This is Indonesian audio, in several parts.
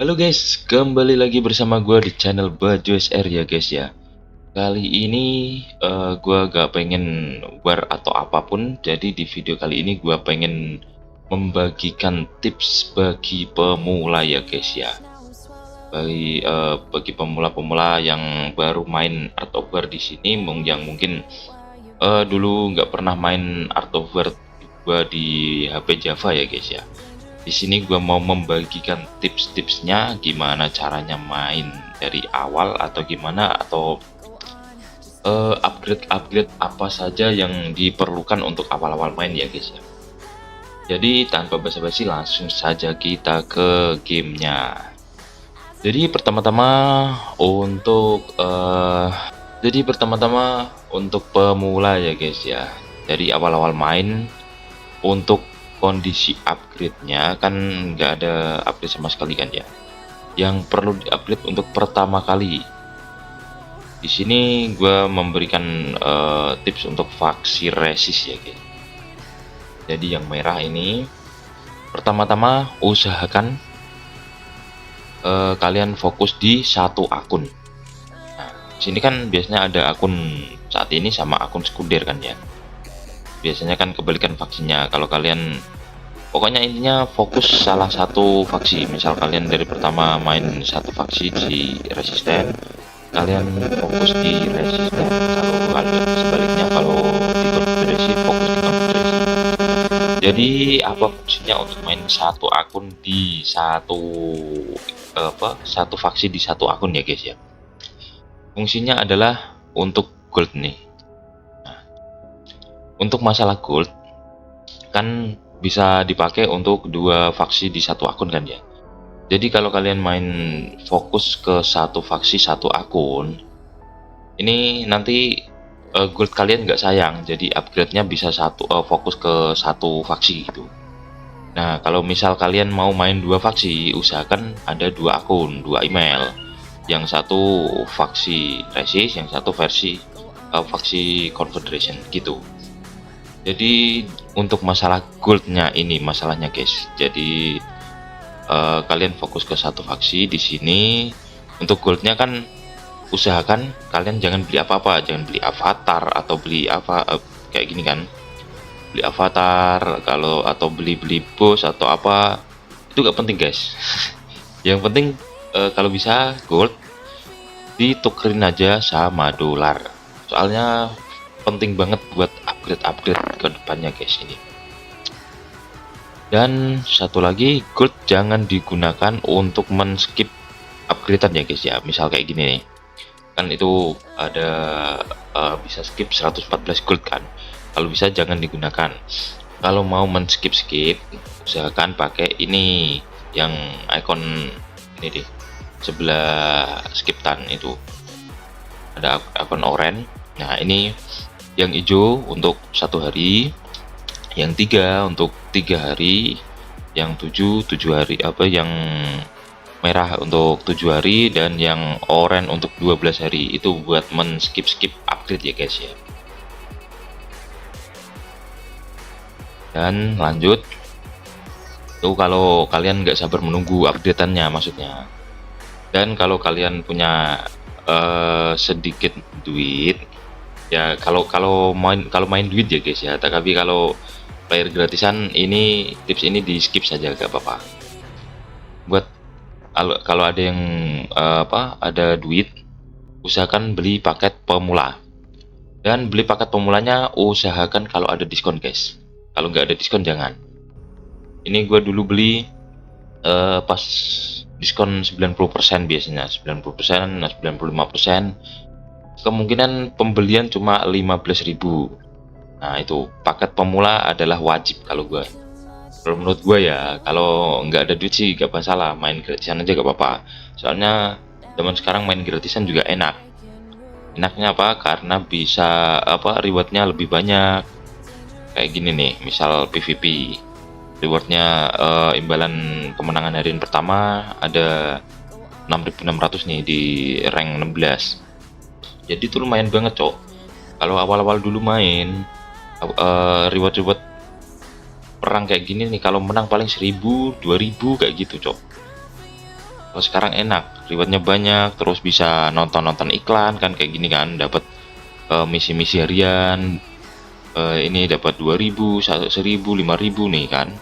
Halo guys, kembali lagi bersama gue di channel Baju SR ya guys ya. Kali ini gue gak pengen war atau apapun, jadi di video kali ini gue pengen membagikan tips bagi pemula ya guys ya. Bagi pemula-pemula yang baru main Art of War di sini, yang mungkin dulu nggak pernah main Art of War di HP Java ya guys ya. Di sini gue mau membagikan tips-tipsnya gimana caranya main dari awal atau gimana, atau upgrade apa saja yang diperlukan untuk awal-awal main ya guys ya. Jadi tanpa basa-basi langsung saja kita ke gamenya. Jadi pertama-tama untuk pemula ya guys ya. Jadi awal-awal main, untuk kondisi upgrade-nya kan nggak ada upgrade sama sekali kan ya. Yang perlu di-upgrade untuk pertama kali, di sini gue memberikan tips untuk faksi resist ya guys. Jadi yang merah ini, pertama-tama usahakan kalian fokus di satu akun. Nah, sini kan biasanya ada akun saat ini sama akun sekunder kan ya. Biasanya kan kebalikan faksinya. Kalau kalian, pokoknya intinya fokus salah satu faksi. Misal kalian dari pertama main satu faksi di resisten, kalian fokus di resisten. Kalau kalian sebaliknya, kalau di konfederasi, fokus di konfederasi. Jadi apa fungsinya untuk main satu akun di satu faksi di satu akun ya guys ya. Fungsinya adalah untuk gold nih. Nah, untuk masalah gold kan bisa dipakai untuk dua faksi di satu akun kan ya. Jadi kalau kalian main fokus ke satu faksi satu akun, ini nanti gold kalian nggak sayang, jadi upgrade-nya bisa fokus ke satu faksi gitu. Nah kalau misal kalian mau main dua faksi, usahakan ada dua akun, dua email. Yang satu faksi resist, yang satu faksi confederation gitu. Jadi untuk masalah goldnya ini masalahnya guys. Jadi kalian fokus ke satu faksi di sini. Untuk goldnya kan usahakan kalian jangan beli apa-apa, jangan beli avatar atau beli apa kayak gini kan. Beli avatar kalau atau beli bos atau apa, itu gak penting guys. Yang penting kalau bisa gold ditukerin aja sama dolar. Soalnya penting banget buat upgrade ke depannya guys ini. Dan satu lagi, gold jangan digunakan untuk men-skip upgradean ya guys ya. Misal kayak gini nih, kan itu ada bisa skip 114 gold kan. Kalau bisa jangan digunakan. Kalau mau men-skip usahakan pakai ini, yang icon ini deh, sebelah skip tan itu ada icon oranye. Nah ini yang hijau untuk satu hari, yang 3 untuk 3 hari, yang 7 hari, yang merah untuk 7 hari, dan yang oranye untuk 12 hari. Itu buat men-skip upgrade ya guys ya. Dan lanjut tuh, kalau kalian nggak sabar menunggu updateannya maksudnya. Dan kalau kalian punya sedikit duit ya, kalau main duit ya guys ya. Tapi kalau player gratisan, ini tips ini di skip saja, gak apa-apa. Buat kalau ada yang ada duit, usahakan beli paket pemula. Dan beli paket pemulanya usahakan kalau ada diskon guys. Kalau nggak ada diskon jangan. Ini gue dulu beli pas diskon 90% biasanya, 90%, 95%. Kemungkinan pembelian cuma 15.000. Nah itu paket pemula adalah wajib kalau gue. Kalau menurut gue ya, kalau nggak ada duit sih gak masalah, main gratisan aja gak apa-apa. Soalnya zaman sekarang main gratisan juga enak. Enaknya apa? Karena bisa rewardnya lebih banyak. Kayak gini nih, misal PVP, rewardnya imbalan kemenangan harian pertama ada 6.600 nih di rank 16. Jadi itu lumayan banget cok. Kalau awal-awal dulu main, reward perang kayak gini nih, kalau menang paling 1000 2000 kayak gitu cok. Kalau sekarang enak, rewardnya banyak, terus bisa nonton iklan kan, kayak gini kan, dapat misi-misi harian. Ini dapat 2000, 1000, 5000 nih kan,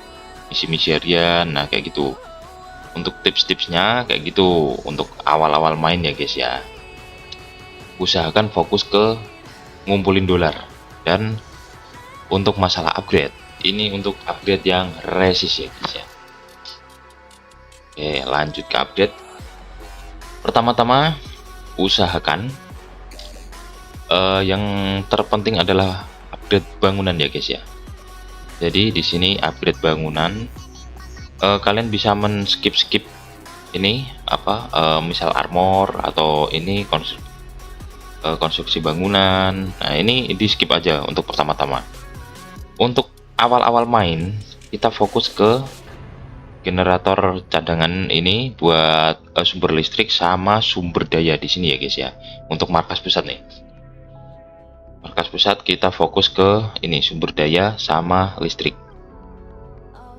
misi-misi harian. Nah kayak gitu. Untuk tips-tipsnya kayak gitu untuk awal-awal main ya guys ya. Usahakan fokus ke ngumpulin dolar. Dan untuk masalah upgrade, ini untuk upgrade yang resist ya guys ya. Oke, lanjut ke update. Pertama-tama usahakan yang terpenting adalah upgrade bangunan ya guys ya. Jadi di sini upgrade bangunan, kalian bisa men-skip ini apa, misal armor atau ini konstruksi bangunan. Nah ini di skip aja untuk pertama-tama. Untuk awal-awal main kita fokus ke generator cadangan ini buat sumber listrik sama sumber daya di sini ya guys ya. Untuk markas pusat nih, markas pusat kita fokus ke ini sumber daya sama listrik.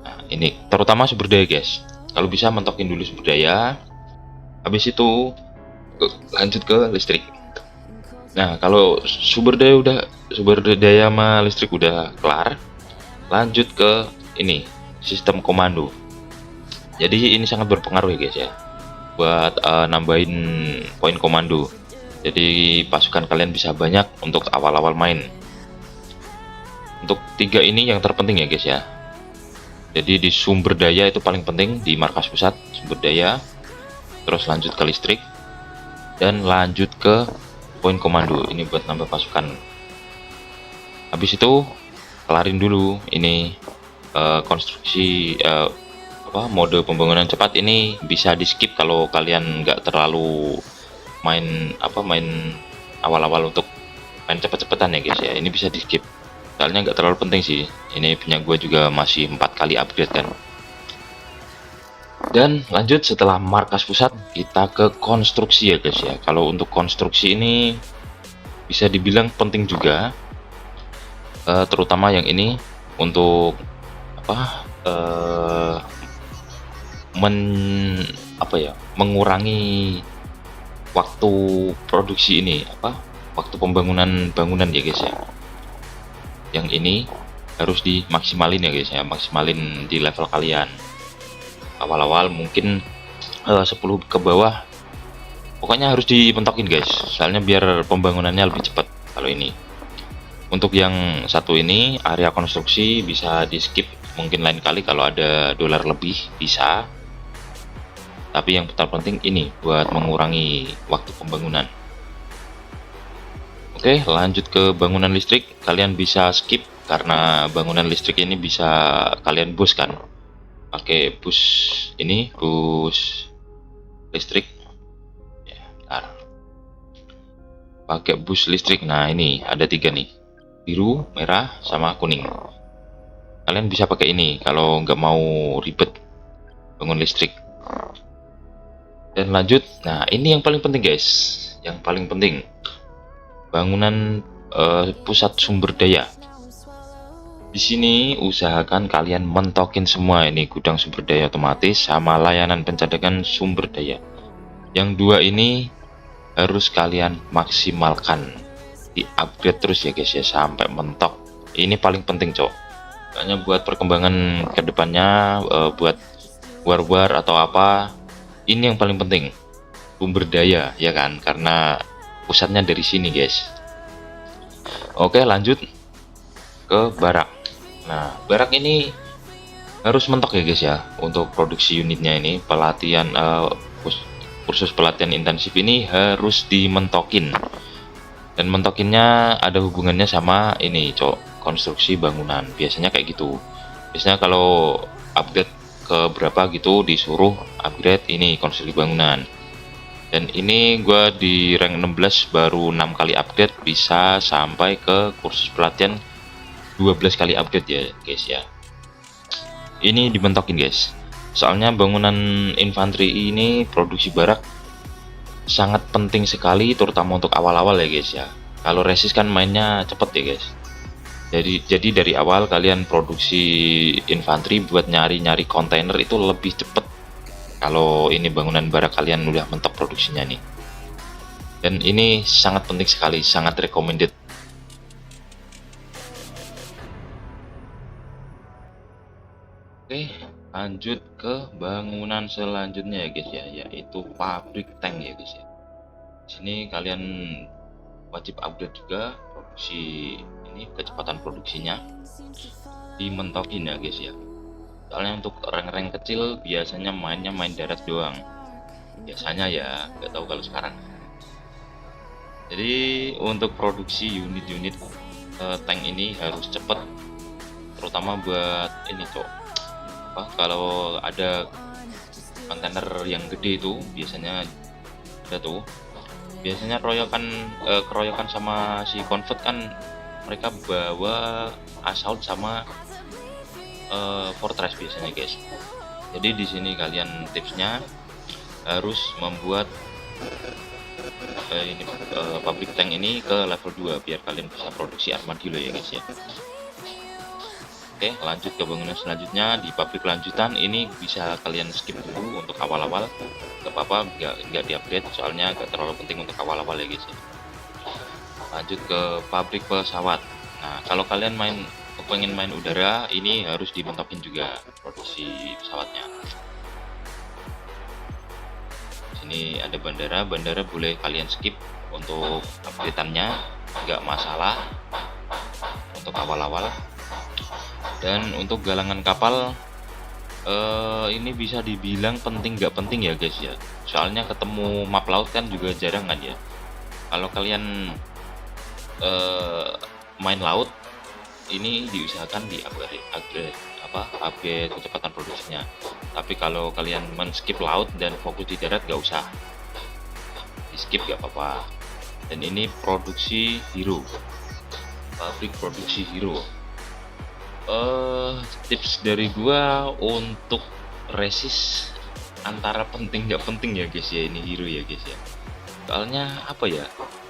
Nah, ini terutama sumber daya guys. Kalau bisa mentokin dulu sumber daya, habis itu lanjut ke listrik. Nah kalau sumber daya sama listrik udah kelar, lanjut ke ini sistem komando. Jadi ini sangat berpengaruh ya guys ya, buat nambahin poin komando. Jadi pasukan kalian bisa banyak untuk awal-awal main. Untuk 3 ini yang terpenting ya guys ya. Jadi di sumber daya itu paling penting, di markas pusat sumber daya, terus lanjut ke listrik, dan lanjut ke poin komando. Ini buat nambah pasukan. Habis itu kelarin dulu ini konstruksi mode pembangunan cepat. Ini bisa di skip kalau kalian nggak terlalu main awal-awal untuk main cepet-cepetan ya guys ya. Ini bisa di skip, soalnya nggak terlalu penting sih. Ini punya gue juga masih 4 kali upgrade kan. Dan lanjut setelah markas pusat kita ke konstruksi ya guys ya. Kalau untuk konstruksi ini bisa dibilang penting juga, terutama yang ini untuk mengurangi waktu produksi ini, waktu pembangunan bangunan ya guys ya. Yang ini harus dimaksimalin ya guys ya, maksimalin di level kalian. Awal-awal mungkin 10 ke bawah, pokoknya harus dipentokin guys, soalnya biar pembangunannya lebih cepat. Kalau ini untuk yang satu ini area konstruksi bisa di skip, mungkin lain kali kalau ada dolar lebih bisa. Tapi yang terpenting ini buat mengurangi waktu pembangunan. Oke, lanjut ke bangunan listrik. Kalian bisa skip karena bangunan listrik ini bisa kalian boost kan, pakai boost ini, boost listrik ya, pakai boost listrik. Nah ini ada 3 nih, biru, merah, sama kuning. Kalian bisa pakai ini kalau nggak mau ribet bangun listrik. Dan lanjut, nah ini yang paling penting guys, yang paling penting bangunan pusat sumber daya. Di sini usahakan kalian mentokin semua ini, gudang sumber daya otomatis sama layanan pencadangan sumber daya. Yang 2 ini harus kalian maksimalkan, di upgrade terus ya guys ya sampai mentok. Ini paling penting cok, hanya buat perkembangan kedepannya, buat war atau apa. Ini yang paling penting, sumber daya ya kan, karena pusatnya dari sini guys. Oke, lanjut ke barak. Nah barak ini harus mentok ya guys ya. Untuk produksi unitnya ini, pelatihan kursus pelatihan intensif ini harus dimentokin. Dan mentokinnya ada hubungannya sama ini cok, konstruksi bangunan. Biasanya kayak gitu. Biasanya kalau update ke berapa gitu disuruh upgrade ini konstruksi bangunan. Dan ini gue di rank 16 baru 6 kali update, bisa sampai ke kursus pelatihan 12 kali update ya guys ya. Ini dibentokin guys, soalnya bangunan infanteri ini produksi barak sangat penting sekali, terutama untuk awal-awal ya guys ya. Kalau resist kan mainnya cepet ya guys. Jadi dari awal kalian produksi infanteri buat nyari-nyari kontainer itu lebih cepet kalau ini bangunan bara kalian udah mentok produksinya nih. Dan ini sangat penting sekali, sangat recommended. Oke, lanjut ke bangunan selanjutnya ya guys ya, yaitu pabrik tank ya guys ya. Sini kalian wajib upgrade juga produksi ini, kecepatan produksinya dimentokin ya guys ya. Soalnya untuk rank-rank kecil biasanya main darat doang. Biasanya ya, nggak tahu kalau sekarang. Jadi untuk produksi unit-unit tank ini harus cepet, terutama buat ini kalau ada kontainer yang gede itu biasanya ada tuh, biasanya keroyokan sama si convert kan, mereka bawa assault sama fortress biasanya guys. Jadi di sini kalian tipsnya harus membuat pabrik tank ini ke level 2 biar kalian bisa produksi armadillo ya guys ya. Oke, lanjut ke bangunan selanjutnya. Di pabrik lanjutan ini bisa kalian skip dulu untuk awal-awal, gak apa-apa, nggak di-upgrade soalnya gak terlalu penting untuk awal-awal ya guys ya. Lanjut ke pabrik pesawat. Nah, kalau kalian pengen main udara, ini harus dimentokin juga produksi pesawatnya. Sini ada bandara boleh kalian skip untuk upgrade-annya, nggak masalah untuk awal-awal. Dan untuk galangan kapal ini bisa dibilang penting nggak penting ya guys ya, soalnya ketemu map laut kan juga jarang kan ya. Kalau kalian main laut, ini diusahakan di upgrade kecepatan produksinya. Tapi kalau kalian men-skip laut dan fokus di darat, gak usah di skip, gak apa-apa. Dan ini produksi hero, pabrik produksi hero. Tips dari gua untuk resist antara penting nggak penting ya guys ya, ini hero ya guys ya. Soalnya apa ya,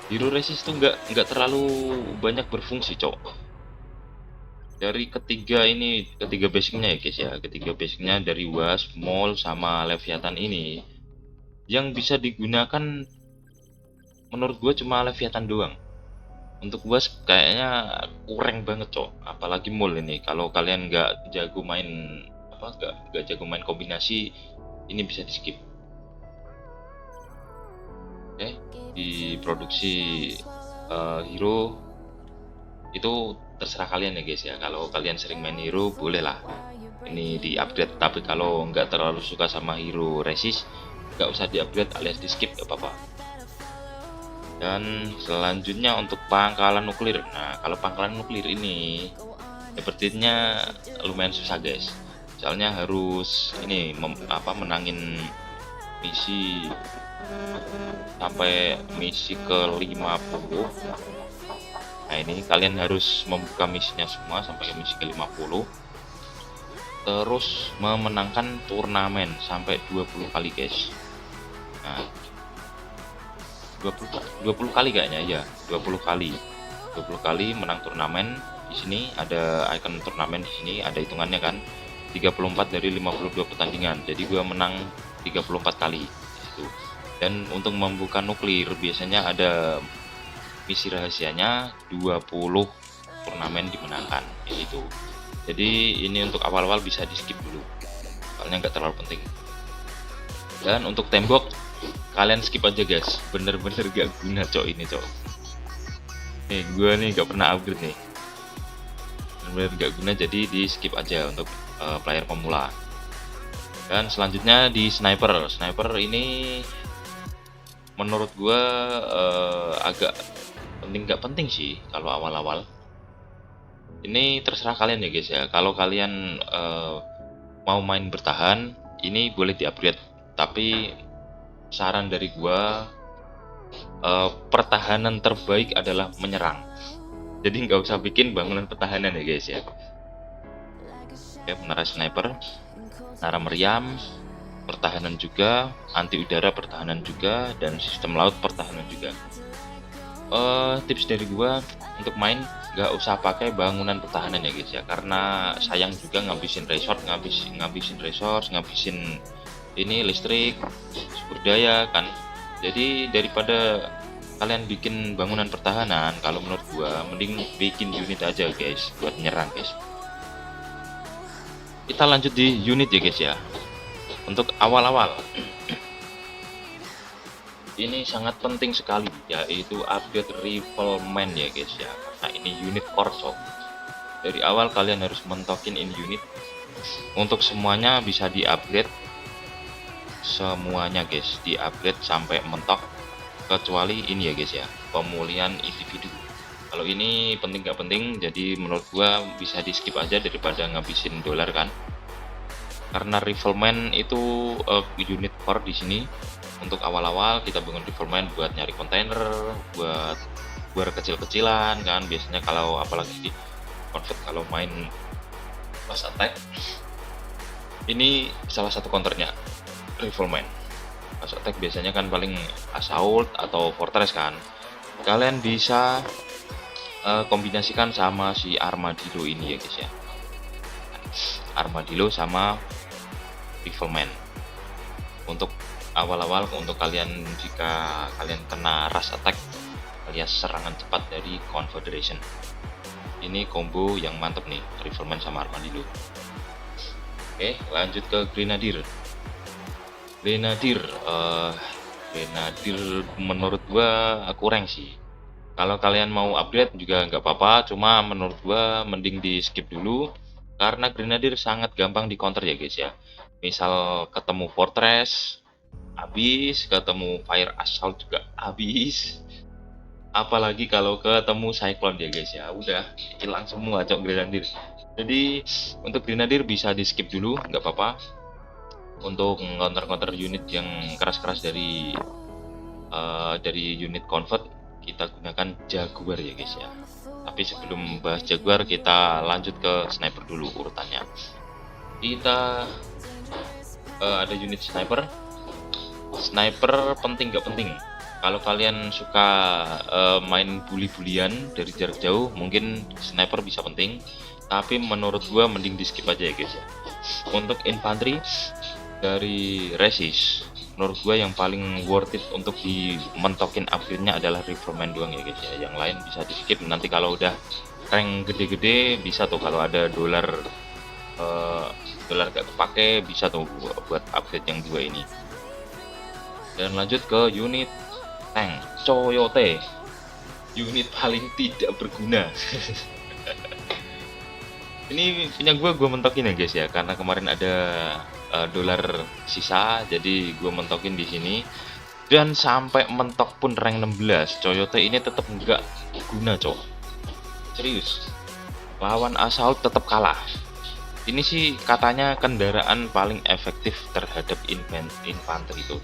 hero resist tuh nggak terlalu banyak berfungsi dari ketiga basicnya ya guys ya. Ketiga basicnya dari Wasp, Maul sama Leviathan ini yang bisa digunakan menurut gua cuma Leviathan doang. Untuk Wasp kayaknya kurang banget apalagi Maul ini. Kalau kalian nggak jago main nggak jago main kombinasi, ini bisa di skip. Oke, di produksi hero itu terserah kalian ya guys ya. Kalau kalian sering main hero, boleh lah ini di upgrade. Tapi kalau nggak terlalu suka sama hero resist, nggak usah di upgrade alias di skip, gak apa-apa. Dan selanjutnya untuk pangkalan nuklir. Nah, kalau pangkalan nuklir ini sepertinya lumayan susah guys. Soalnya harus ini menangin misi sampai misi ke 50. Nah, ini kalian harus membuka misinya semua sampai ke misi ke 50. Terus memenangkan turnamen sampai 20 kali guys. Nah, 20 kali kayaknya ya, 20 kali menang turnamen. Di sini ada icon turnamen, di sini ada hitungannya kan, 34 dari 52 pertandingan. Jadi gua menang 34 kali itu. Dan untuk membuka nuklir biasanya ada misi rahasianya, 20 turnamen dimenangkan itu. Jadi ini untuk awal-awal bisa di skip dulu soalnya nggak terlalu penting. Dan untuk tembok kalian skip aja guys, bener-bener gak guna ini nih. Gue nih gak pernah upgrade nih, bener-bener gak guna, jadi di skip aja untuk player pemula. Dan selanjutnya di sniper ini menurut gue agak penting gak penting sih kalau awal-awal. Ini terserah kalian ya guys ya. Kalau kalian mau main bertahan, ini boleh di upgrade, tapi saran dari gua pertahanan terbaik adalah menyerang. Jadi nggak usah bikin bangunan pertahanan ya guys ya. Oke, menara sniper, menara meriam pertahanan juga, anti udara pertahanan juga, dan sistem laut pertahanan juga. Tips dari gua untuk main nggak usah pakai bangunan pertahanan ya guys ya, karena sayang juga ngabisin resource, ngabisin ini listrik, sumber daya kan. Jadi daripada kalian bikin bangunan pertahanan, kalau menurut gua mending bikin unit aja guys buat nyerang guys. Kita lanjut di unit ya guys ya. Untuk awal-awal ini sangat penting sekali, yaitu update rifleman ya guys ya, karena ini unit korso. Dari awal kalian harus mentokin ini unit. Untuk semuanya bisa di-upgrade, semuanya guys di-upgrade sampai mentok, kecuali ini ya guys ya, pemulihan individu. Kalau ini penting gak penting, jadi menurut gua bisa di skip aja daripada ngabisin dolar kan. Karena rifleman itu unit core di sini. Untuk awal-awal kita bangun rifleman buat nyari kontainer, buat kecil-kecilan kan. Biasanya kalau apalagi di convert kalau main pas attack, ini salah satu counternya rifleman. Pas attack biasanya kan paling assault atau fortress kan. Kalian bisa kombinasikan sama si armadillo ini ya guys ya. Armadillo sama rifleman. Untuk awal-awal, untuk kalian jika kalian kena rush attack alias serangan cepat dari Confederation, ini combo yang mantep nih, rifleman sama armadillo. Oke, lanjut ke grenadier. Grenadier menurut gua kurang sih. Kalau kalian mau upgrade juga nggak apa-apa, cuma menurut gua mending di skip dulu karena grenadier sangat gampang di counter ya guys ya. Misal ketemu fortress habis, ketemu fire assault juga habis, apalagi kalau ketemu cyclone ya guys ya, udah hilang semua cok grenadier. Jadi untuk grenadier bisa di skip dulu, nggak apa-apa. Untuk counter unit yang keras-keras dari unit convert, kita gunakan jaguar ya guys ya. Tapi sebelum bahas jaguar, kita lanjut ke sniper dulu urutannya. Kita ada unit sniper. Sniper penting gak penting. Kalau kalian suka main bully-bulian dari jarak jauh, mungkin sniper bisa penting. Tapi menurut gua mending di skip aja ya guys ya. Untuk infanteri dari Resist, menurut gua yang paling worth it untuk dimentokin upgrade-nya adalah rifleman doang ya guys ya. Yang lain bisa di skip, nanti kalau udah rank gede-gede bisa tuh, kalau ada dolar gak kepake bisa tuh buat upgrade yang dua ini. Dan lanjut ke unit tank Coyote, unit paling tidak berguna. Ini punya gue mentokin ya guys ya, karena kemarin ada dolar sisa, jadi gue mentokin di sini. Dan sampai mentok pun rank 16, Coyote ini tetap nggak guna cok. Serius, lawan assault tetap kalah. Ini sih katanya kendaraan paling efektif terhadap infanteri itu,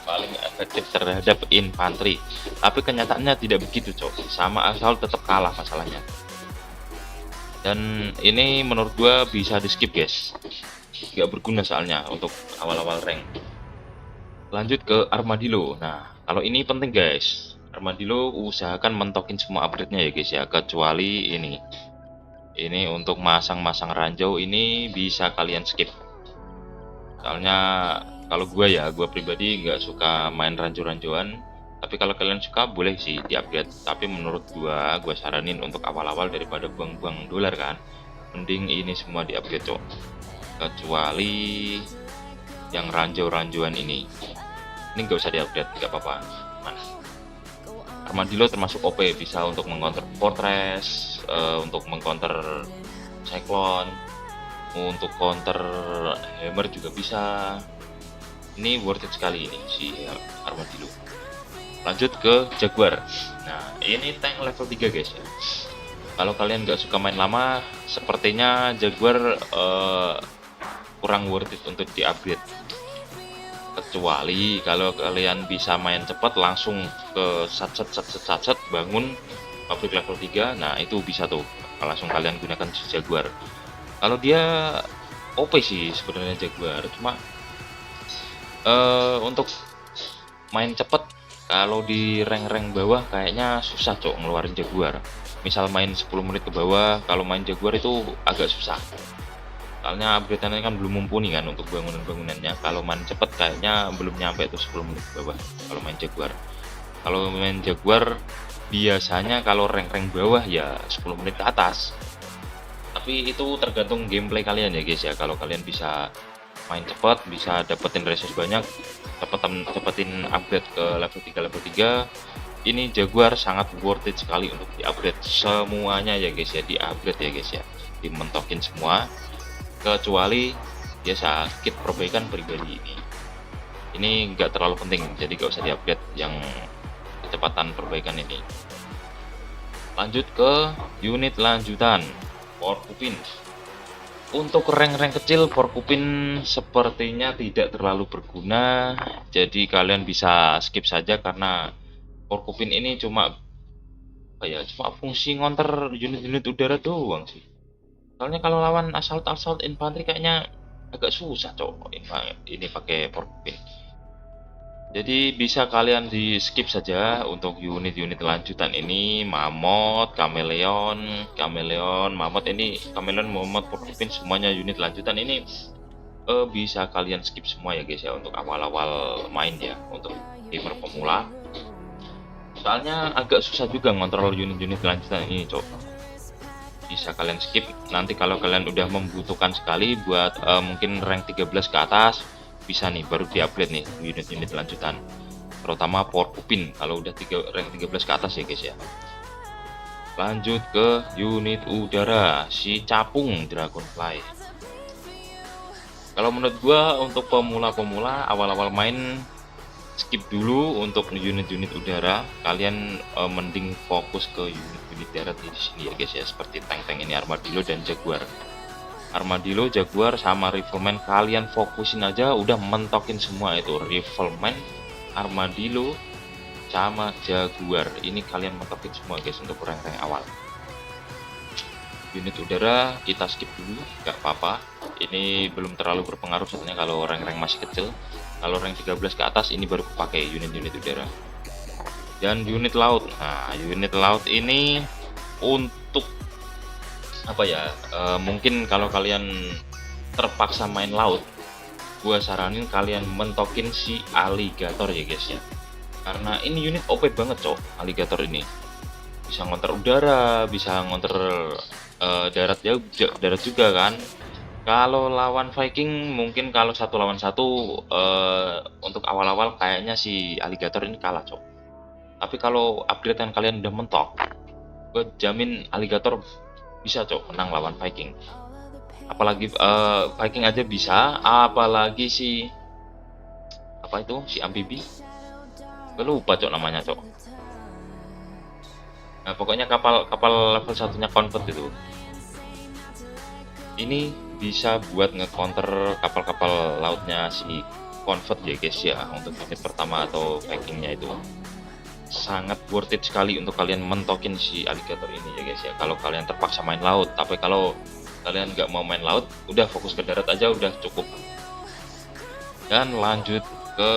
paling efektif terhadap infanteri. Tapi kenyataannya tidak begitu cok, sama assault tetap kalah masalahnya. Dan ini menurut gua bisa di skip guys, nggak berguna soalnya untuk awal-awal rank. Lanjut ke armadillo. Nah kalau ini penting guys, armadillo usahakan mentokin semua upgrade-nya ya guys ya, kecuali ini untuk masang-masang ranjau ini bisa kalian skip. Soalnya kalau gue pribadi nggak suka main ranjau-ranjauan. Tapi kalau kalian suka boleh sih di upgrade. Tapi menurut gue saranin untuk awal-awal daripada buang-buang dolar kan, mending ini semua di upgrade cok. Kecuali yang ranjau-ranjauan ini nggak usah di upgrade, nggak apa-apa. Armadillo termasuk OP, bisa untuk mengcounter fortress, untuk mengcounter cyclone, untuk counter hammer juga bisa. Ini worth it sekali ini si armadillo. Lanjut ke jaguar. Nah ini tank level 3 guys ya. Kalau kalian nggak suka main lama, sepertinya jaguar kurang worth it untuk di upgrade. Kecuali kalau kalian bisa main cepat langsung ke satset bangun pabrik level 3, nah itu bisa tuh langsung kalian gunakan jaguar. Kalau dia OP sih sebenarnya jaguar, cuma untuk main cepat kalau di rank-rank bawah kayaknya susah cok ngeluarin jaguar. Misal main 10 menit ke bawah, kalau main jaguar itu agak susah. soalnya update-nya kan belum mumpuni kan untuk bangunan-bangunannya. Kalau main cepet kayaknya belum nyampe tuh 10 menit ke bawah kalau main Jaguar. Kalau main Jaguar biasanya kalau rank-rank bawah ya 10 menit ke atas, tapi itu tergantung gameplay kalian ya guys ya. Kalau kalian bisa main cepat, bisa dapetin resource banyak, cepetin upgrade ke level 3, ini Jaguar sangat worth it sekali untuk di-upgrade semuanya ya guys ya. Di-upgrade ya guys ya, dimentokin semua kecuali biasa kit perbaikan pribadi. Ini nggak terlalu penting, jadi nggak usah di-upgrade yang kecepatan perbaikan ini. Lanjut ke unit lanjutan, Porcupine. Untuk rank-rank kecil Porcupine sepertinya tidak terlalu berguna, jadi kalian bisa skip saja karena Porcupine ini cuma cuma fungsi ngonter unit-unit udara doang sih. Soalnya kalau lawan assault infanteri kayaknya agak susah cok ini pakai Porcupine. Jadi bisa kalian di skip saja untuk unit-unit lanjutan ini. Mammoth, Chameleon, Mammoth, Porcupine, semuanya unit lanjutan ini bisa kalian skip semua ya guys ya untuk awal-awal main ya, untuk gamer pemula. Soalnya agak susah juga ngontrol unit-unit lanjutan ini cok. Bisa kalian skip. Nanti kalau kalian udah membutuhkan sekali buat mungkin rank 13 ke atas, bisa nih baru di-upgrade nih unit-unit lanjutan, terutama Porcupine kalau udah rank 13 ke atas ya guys ya. Lanjut ke unit udara, si capung Dragonfly. Kalau menurut gua untuk pemula-pemula awal-awal main skip dulu untuk unit-unit udara. Kalian mending fokus ke unit-unit darat di sini ya guys ya, seperti tank-tank ini Armadillo dan Jaguar. Armadillo, Jaguar sama Rifleman kalian fokusin aja, udah mentokin semua itu Rifleman, Armadillo sama Jaguar. Ini kalian mentokin semua guys untuk rank-rank awal. Unit udara kita skip dulu, nggak apa-apa. Ini belum terlalu berpengaruh soalnya kalau rank-rank masih kecil. Kalau rank 13 ke atas ini baru pakai unit-unit udara. Dan unit laut. Nah, unit laut ini untuk mungkin kalau kalian terpaksa main laut, gua saranin kalian mentokin si Alligator ya guys ya, karena ini unit OP banget cok. Alligator ini bisa ngonter udara, bisa ngonter darat juga kan. Kalau lawan Viking mungkin kalau 1 lawan 1 untuk awal-awal kayaknya si Alligator ini kalah cok. Tapi kalau upgrade kalian udah mentok, gue jamin Alligator bisa cok menang lawan Viking. Apalagi Viking aja bisa, apalagi si amfibi, gue lupa cok namanya cok. Nah pokoknya kapal level satunya convert itu, ini bisa buat nge-counter kapal-kapal lautnya si convert ya guys ya. Untuk unit pertama atau Vikingnya itu sangat worth it sekali untuk kalian mentokin si Alligator ini ya guys ya, kalau kalian terpaksa main laut. Tapi kalau kalian nggak mau main laut, udah fokus ke darat aja udah cukup. Dan lanjut ke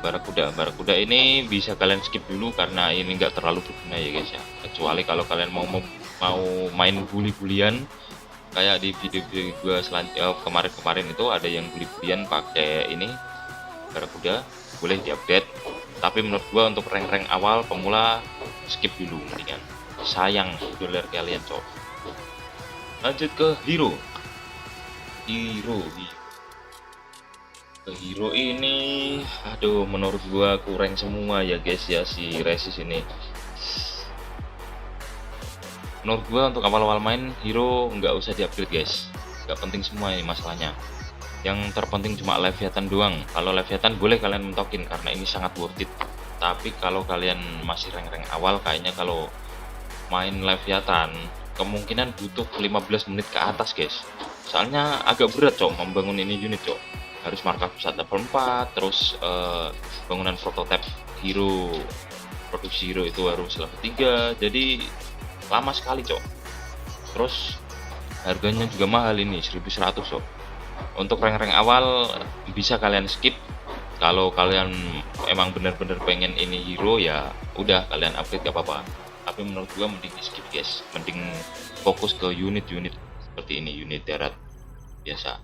Barakuda ini bisa kalian skip dulu karena ini nggak terlalu berguna ya guys ya, kecuali kalau kalian mau main bully-bulian kayak di video gue kemarin itu ada yang bully-bulian pakai ini Barakuda, boleh diupdate. Tapi menurut gua untuk rank-rank awal pemula skip dulu mendingan, sayang dolar kalian cok. Lanjut ke hero ini, aduh menurut gua kurang semua ya guys ya si Resist ini. Menurut gua untuk awal-awal main hero nggak usah diupgrade guys, nggak penting semua ini masalahnya. Yang terpenting cuma Leviathan doang. Kalau Leviathan boleh kalian mentokin karena ini sangat worth it. Tapi kalau kalian masih rank-rank awal, kayaknya kalau main Leviathan kemungkinan butuh 15 menit ke atas guys. Soalnya agak berat cok membangun ini unit cok. Harus markah pusat level 4, terus bangunan prototipe hero, produksi hero itu harus level 3. Jadi lama sekali cok. Terus harganya juga mahal ini, 1100 cok. Untuk rank-rank awal bisa kalian skip. Kalau kalian emang bener-bener pengen ini hero ya udah kalian upgrade gak apa-apa. Tapi menurut gua mending di skip guys, mending fokus ke unit-unit seperti ini, unit darat. biasa.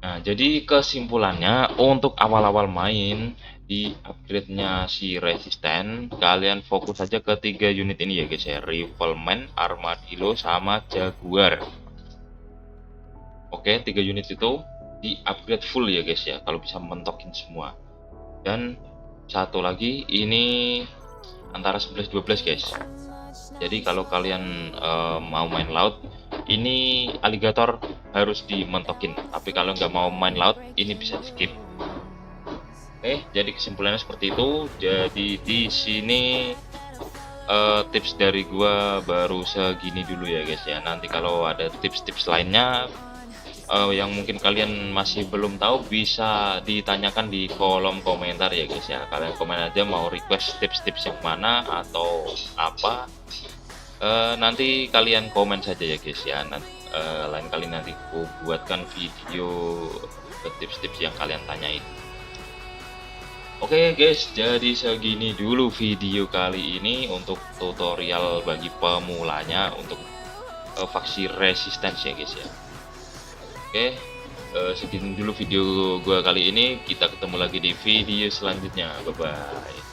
Nah, jadi kesimpulannya untuk awal-awal main di upgrade-nya si resisten, kalian fokus saja ke 3 unit ini ya guys ya, Rifleman, Armadillo, sama Jaguar. Oke, 3 unit itu di upgrade full ya guys ya, kalau bisa mentokin semua. Dan satu lagi ini antara 11-12 guys. Jadi kalau kalian mau main laut, ini alligator harus dimentokin. Tapi kalau nggak mau main laut, ini bisa skip. Oke, jadi kesimpulannya seperti itu. Jadi di sini tips dari gua baru segini dulu ya guys ya. Nanti kalau ada tips-tips lainnya yang mungkin kalian masih belum tahu, bisa ditanyakan di kolom komentar ya guys ya. Kalian komen aja mau request tips-tips yang mana atau apa. Nanti kalian komen saja ya guys ya. Lain kali nanti aku buatkan video tips-tips yang kalian tanyain. Oke guys, jadi segini dulu video kali ini untuk tutorial bagi pemulanya untuk faksi resistance ya guys ya. Oke, segini dulu video gua kali ini. Kita ketemu lagi di video selanjutnya. Bye bye.